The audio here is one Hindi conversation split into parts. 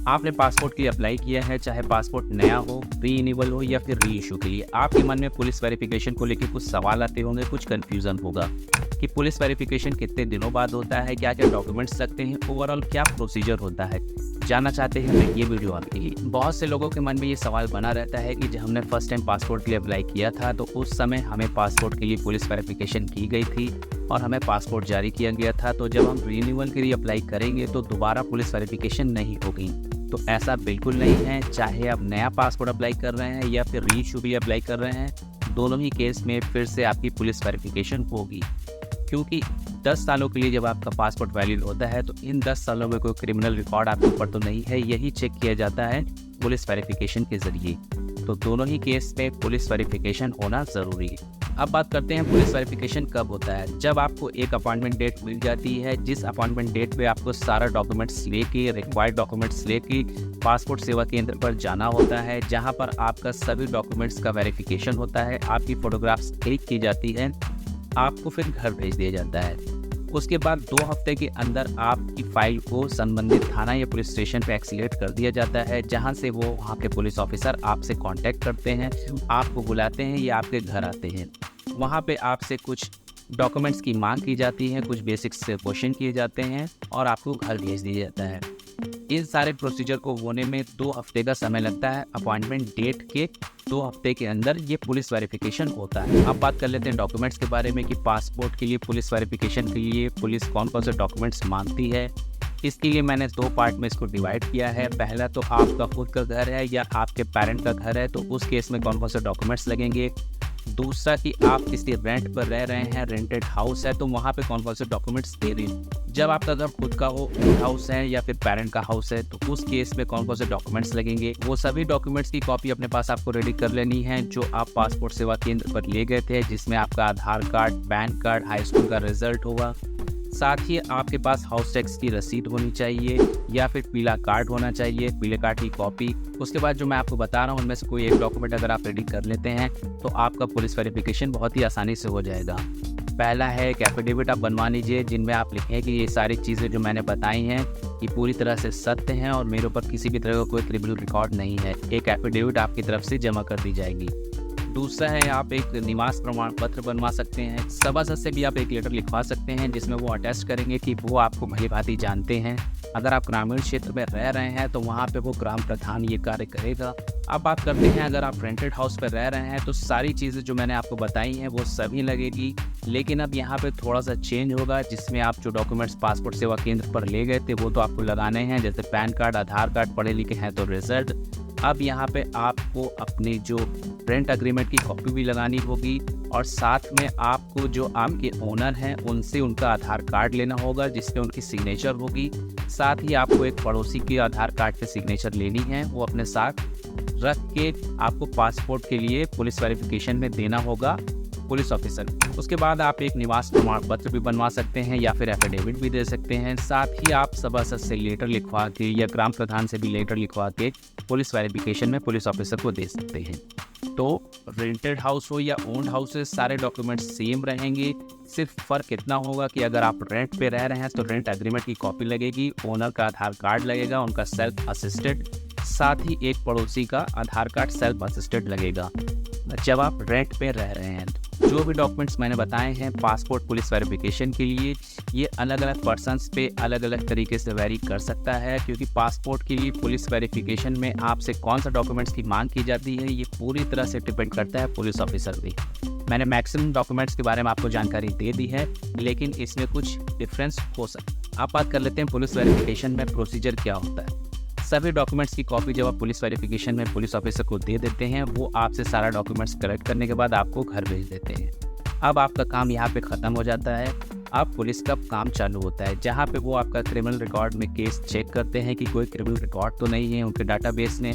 आपने पासपोर्ट के लिए अप्लाई किया है, चाहे पासपोर्ट नया हो, रीइन्यूअल हो या फिर री इशू के लिए, आपके मन में पुलिस वेरिफिकेशन को लेकर कुछ सवाल आते होंगे, कुछ कंफ्यूजन होगा कि पुलिस वेरिफिकेशन कितने दिनों बाद होता है, क्या क्या डॉक्यूमेंट्स लगते हैं, ओवरऑल क्या प्रोसीजर होता है। जानना चाहते हैं तो ये वीडियो आपके लिए। बहुत से लोगों के मन में ये सवाल बना रहता है कि जब हमने फर्स्ट टाइम पासपोर्ट के लिए अप्लाई किया था तो उस समय हमें पासपोर्ट के लिए पुलिस वेरिफिकेशन की गई थी और हमें पासपोर्ट जारी किया गया था, तो जब हम रीन्यूअल के लिए अप्लाई करेंगे तो दोबारा पुलिस वेरिफिकेशन नहीं होगी। तो ऐसा बिल्कुल नहीं है। चाहे आप नया पासपोर्ट अप्लाई कर रहे हैं या फिर री इशू भी अप्लाई कर रहे हैं, दोनों ही केस में फिर से आपकी पुलिस वेरिफिकेशन होगी, क्योंकि 10 सालों के लिए जब आपका पासपोर्ट वैलिड होता है तो इन 10 सालों में कोई क्रिमिनल रिकॉर्ड आपके ऊपर तो नहीं है, यही चेक किया जाता है पुलिस वेरिफिकेशन के ज़रिए। तो दोनों ही केस में पुलिस वेरिफिकेशन होना ज़रूरी है। अब बात करते हैं पुलिस वेरिफिकेशन कब होता है। जब आपको एक अपॉइंटमेंट डेट मिल जाती है, जिस अपॉइंटमेंट डेट पे आपको सारा डॉक्यूमेंट्स लेके, रिक्वायर्ड डॉक्यूमेंट्स लेके पासपोर्ट सेवा केंद्र पर जाना होता है, जहां पर आपका सभी डॉक्यूमेंट्स का वेरिफिकेशन होता है, आपकी फ़ोटोग्राफ्स क्लिक की जाती है, आपको फिर घर भेज दिया जाता है। उसके बाद 2 हफ्ते के अंदर आपकी फ़ाइल को संबंधित थाना या पुलिस स्टेशन पे एक्सीलेट कर दिया जाता है, जहां से वो वहाँ के पुलिस ऑफिसर आपसे कांटेक्ट करते हैं, आपको बुलाते हैं या आपके घर आते हैं। वहाँ पे आपसे कुछ डॉक्यूमेंट्स की मांग की जाती है, कुछ बेसिक्स से क्वेश्चन किए जाते हैं और आपको घर भेज दिया जाता है। इन सारे प्रोसीजर को होने में 2 हफ्ते का समय लगता है। अपॉइंटमेंट डेट के 2 हफ्ते के अंदर ये पुलिस वेरिफिकेशन होता है। अब बात कर लेते हैं डॉक्यूमेंट्स के बारे में कि पासपोर्ट के लिए पुलिस वेरिफिकेशन के लिए पुलिस कौन कौन से डॉक्यूमेंट्स मांगती है। इसके लिए मैंने 2 पार्ट में इसको डिवाइड किया है। पहला तो आपका खुद का घर है या आपके पेरेंट का घर है, तो उस केस में कौन कौन से डॉक्यूमेंट्स लगेंगे। दूसरा कि आप किसी रेंट पर रह रहे हैं, रेंटेड हाउस है, तो वहाँ पे कौन कौन से डॉक्यूमेंट्स दे रही हैं। जब आपका घर खुद का हो, ओन हाउस है या फिर पेरेंट का हाउस है, तो उस केस में कौन कौन से डॉक्यूमेंट्स लगेंगे। वो सभी डॉक्यूमेंट्स की कॉपी अपने पास आपको रेडी कर लेनी है जो आप पासपोर्ट सेवा केंद्र पर ले गए थे, जिसमें आपका Aadhaar card, PAN card, high school का रिजल्ट होगा। साथ ही आपके पास हाउस टैक्स की रसीद होनी चाहिए या फिर पीला कार्ड होना चाहिए, पीले कार्ड की कॉपी। उसके बाद जो मैं आपको बता रहा हूँ उनमें से कोई एक डॉक्यूमेंट अगर आप रेडी कर लेते हैं तो आपका पुलिस वेरिफिकेशन बहुत ही आसानी से हो जाएगा। पहला है एक एफिडेविट आप बनवा लीजिए, जिनमें आप लिखें कि ये सारी चीज़ें जो मैंने बताई हैं ये पूरी तरह से सत्य हैं और मेरे ऊपर किसी भी तरह का कोई क्रिमिनल रिकॉर्ड नहीं है। एक एफिडेविट आपकी तरफ से जमा कर दी जाएगी। दूसरा है आप एक निवास प्रमाण पत्र बनवा सकते हैं। सभासद से भी आप एक लेटर लिखवा सकते हैं जिसमें वो अटेस्ट करेंगे कि वो आपको भली भांति जानते हैं। अगर आप ग्रामीण क्षेत्र में रह रहे हैं तो वहाँ पे वो ग्राम प्रधान ये कार्य करेगा। अब बात करते हैं अगर आप रेंटेड हाउस पर रह रहे हैं तो सारी चीज़ें जो मैंने आपको बताई हैं वो सभी लगेगी, लेकिन अब यहाँ पे थोड़ा सा चेंज होगा, जिसमें आप जो डॉक्यूमेंट्स पासपोर्ट सेवा केंद्र पर ले गए थे वो तो आपको लगाने हैं, जैसे पैन कार्ड, आधार कार्ड, पढ़े लिखे हैं तो रिजल्ट। अब यहाँ पे आपको अपनी जो रेंट एग्रीमेंट की कॉपी भी लगानी होगी और साथ में आपको जो आपके ओनर हैं उनसे उनका आधार कार्ड लेना होगा जिसमें उनकी सिग्नेचर होगी। साथ ही आपको एक पड़ोसी की आधार कार्ड पे सिग्नेचर लेनी है, वो अपने साथ रख के आपको पासपोर्ट के लिए पुलिस वेरिफिकेशन में देना होगा पुलिस ऑफिसर। उसके बाद आप एक निवास प्रमाण पत्र भी बनवा सकते हैं या फिर एफिडेविट भी दे सकते हैं। साथ ही आप सभासद से लेटर लिखवा के या ग्राम प्रधान से भी लेटर लिखवा के पुलिस वेरिफिकेशन में पुलिस ऑफिसर को दे सकते हैं। तो रेंटेड हाउस हो या ओन्ड हाउस, सारे डॉक्यूमेंट्स सेम रहेंगे। सिर्फ फ़र्क इतना होगा कि अगर आप रेंट पे रह रहे हैं तो रेंट एग्रीमेंट की कॉपी लगेगी, ओनर का आधार कार्ड लगेगा, उनका सेल्फ असिस्टेड, साथ ही एक पड़ोसी का आधार कार्ड सेल्फ असिस्टेड लगेगा जब आप रेंट पे रह रहे हैं। जो भी डॉक्यूमेंट्स मैंने बताए हैं पासपोर्ट पुलिस वेरिफिकेशन के लिए, ये अलग अलग पर्सन्स पे अलग अलग तरीके से वेरी कर सकता है, क्योंकि पासपोर्ट के लिए पुलिस वेरिफिकेशन में आपसे कौन सा डॉक्यूमेंट्स की मांग की जाती है ये पूरी तरह से डिपेंड करता है पुलिस ऑफिसर पे। मैंने मैक्सिमम डॉक्यूमेंट्स के बारे में आपको जानकारी दे दी है, लेकिन इसमें कुछ डिफरेंस हो सकता है। आप बात कर लेते हैं पुलिस वेरिफिकेशन में प्रोसीजर क्या होता है। सभी डॉक्यूमेंट्स की कॉपी जब आप पुलिस वेरिफिकेशन में पुलिस ऑफिसर को दे देते हैं, वो आपसे सारा डॉक्यूमेंट्स कलेक्ट करने के बाद आपको घर भेज देते हैं। अब आपका काम यहाँ पे ख़त्म हो जाता है। अब पुलिस का काम चालू होता है, जहाँ पे वो आपका क्रिमिनल रिकॉर्ड में केस चेक करते हैं कि कोई क्रिमिनल रिकॉर्ड तो नहीं है उनके डाटाबेस में,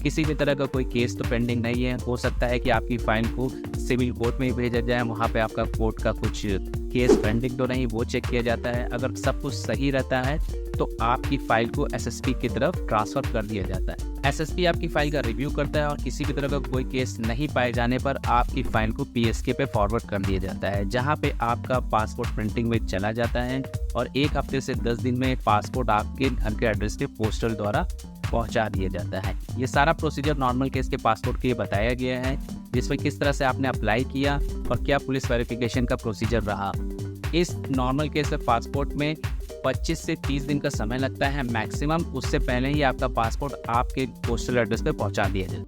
किसी भी तरह का कोई केस तो पेंडिंग नहीं है। हो सकता है कि आपकी फ़ाइल को सिविल कोर्ट में ही भेजा जाए, वहाँ पे आपका कोर्ट का कुछ केस पेंडिंग तो नहीं, वो चेक किया जाता है। अगर सब कुछ सही रहता है तो आपकी फ़ाइल को एसएसपी की तरफ ट्रांसफ़र कर दिया जाता है। एसएसपी आपकी फ़ाइल का रिव्यू करता है और किसी भी तरह का कोई केस नहीं पाए जाने पर आपकी फ़ाइल को पीएसके पे फॉरवर्ड कर दिया जाता है, जहाँ पे आपका पासपोर्ट प्रिंटिंग में चला जाता है और 1 हफ्ते से 10 दिन में पासपोर्ट आपके घर के एड्रेस पे पोस्टल द्वारा पहुंचा दिया जाता है। ये सारा प्रोसीजर नॉर्मल केस के पासपोर्ट के लिए बताया गया है, जिसमें किस तरह से आपने अप्लाई किया और क्या पुलिस वेरिफिकेशन का प्रोसीजर रहा। इस नॉर्मल केस में पासपोर्ट में 25 से 30 दिन का समय लगता है मैक्सिमम, उससे पहले ही आपका पासपोर्ट आपके पोस्टल एड्रेस पे पहुंचा दिया जाए।